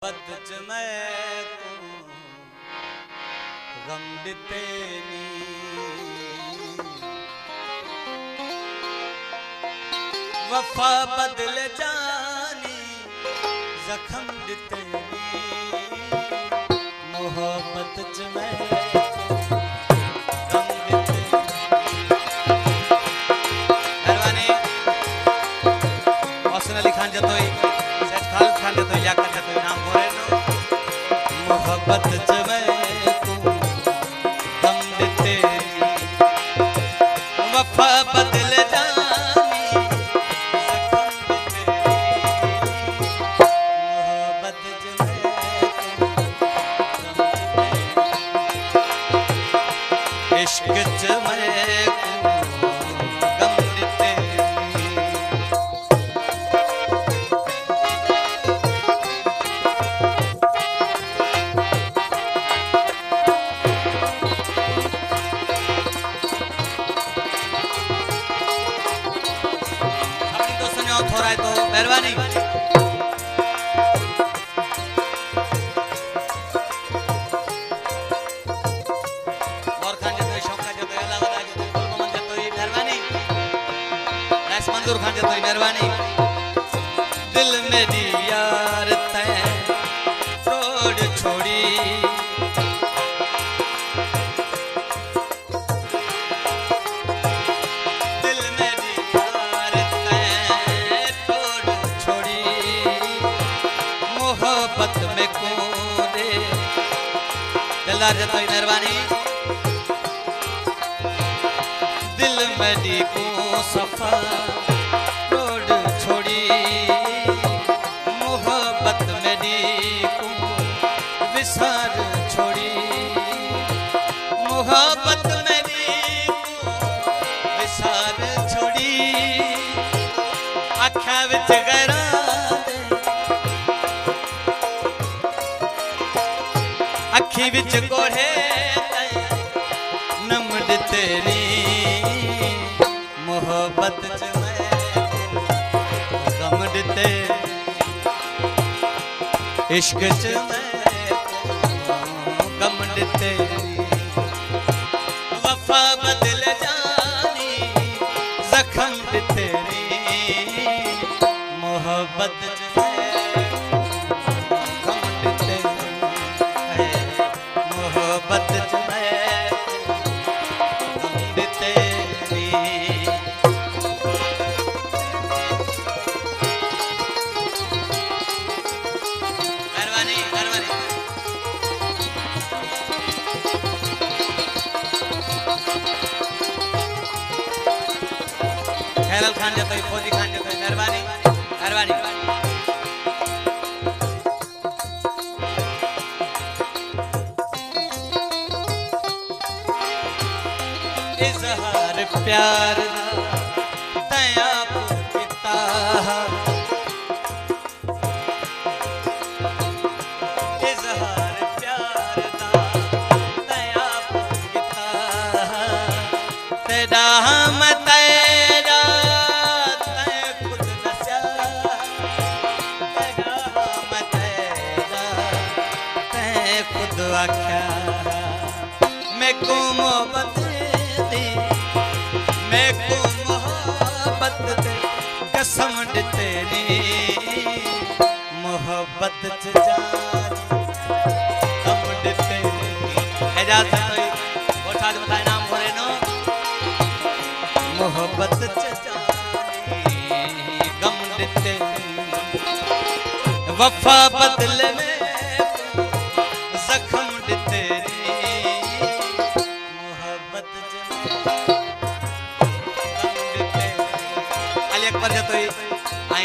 बदच मैं गम दितेनी वफा बदल जानी जख्म दितेनी मोहब्बत च मैं गम दितेनी। मेहरबानी हसन अली खान जतोई सैयद खालिद खान जतोई लियाकत जतोई नाम बोले नो मोहब्बत च मैं गम दितेनी वफा बदल जानी जख्म दितेनी मोहब्बत च मैं इश्क च मैं गम दितेनी। अपनी दोस्तों ने और थोड़ा है तो मेहरबानी मंजूर खान जतोई मेहरबानी दिल मेरी यार तैं तोड़ छोड़ी दिल मेरी यार तैं तोड़ छोड़ी मोहब्बत में कोने दिलदार जतोई मेहरबानी दिल मेरी को सफा विसार छोड़ी मोहब्बत मेरी विसार छोड़ी आँखा विच गरा अखी विच कोढ़े नमड तेरी मोहब्बत च मैं गमड तेरी इश्क च मैं गमड तेरी वफा बदल जानी जख्म तेरी मोहब्बत च मैं गमड तेरी मोहब्बत च मैं गमड तेरी। मेहरबानी मेहरबानी खैरल खान जतोई फौजी खान जतोई मेहरबानी मेहरबानी इजहार प्यार तया पिता इजहार प्यार तया पिता तेरा हम तेरा आख्या मैं को मोहब्बत दे मैं को मोहब्बत दे कसम तेरी मोहब्बत च जानी गम तेरी एजाज कोई बोठा जो बताए नाम भरे नो मोहब्बत च जानी गम तेरी वफा बदल में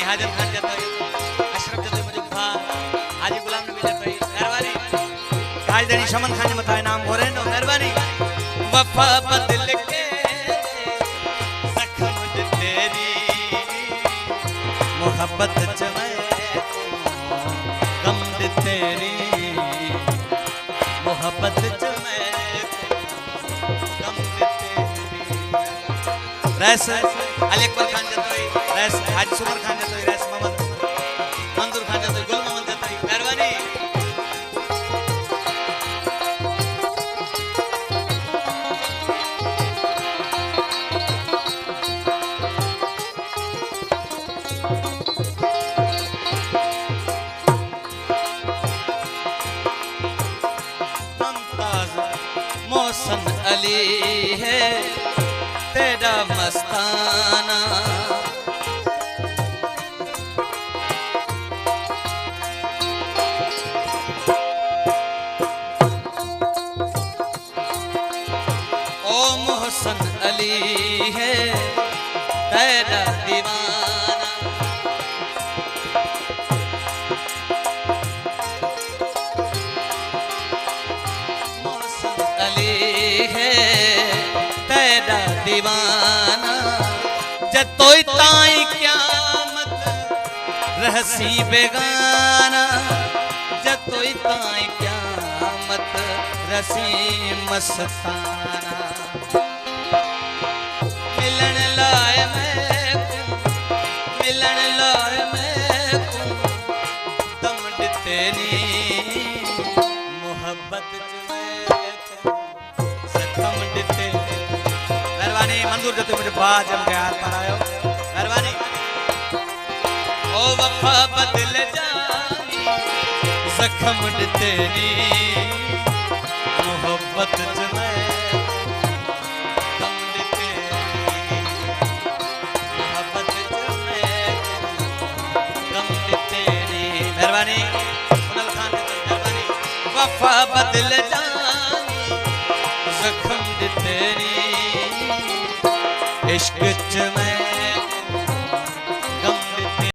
हाजिर खान जतोई अशरफ जतोई मुझे खान हाजी गुलाम नबी जतोई मेहरबानी काजदनी शमन खान मथा नाम भोरे नो मेहरबानी वफा बदल के जख्म तेरी मोहब्बत च मैं गम तेरी मोहब्बत च मैं गम तेरी। रैस अली अकबर खान जतोई रैस हाजी सुमर खान जतोई रैस मोहम्मद मंजूर खान जतोई गुल मोहम्मद जतोई मेहरबानी अली है तेरा मस्ताना। ओ मोहसन अली है तेरा दीवाना। मोहसन अली है तेरा दीवाना। जतोई ताई क्यामत रहसी बेगाना। जतोई ताई क्यामत रसी मस्ताना। मिलन लाए मैं मिलन लाए मैं दम दिते नी मोहब्बत सखम दिते। मेहरबानी मंजूर जते मुझे बाज जम के हाथ पर आयो मेहरबानी। ओ वफा बदल जानी जख्म दिते नी मोहब्बत मेहरबानी मुनल खान मेहरबानी। वफा बदल जानी जख्म तेरी इश्क च मैं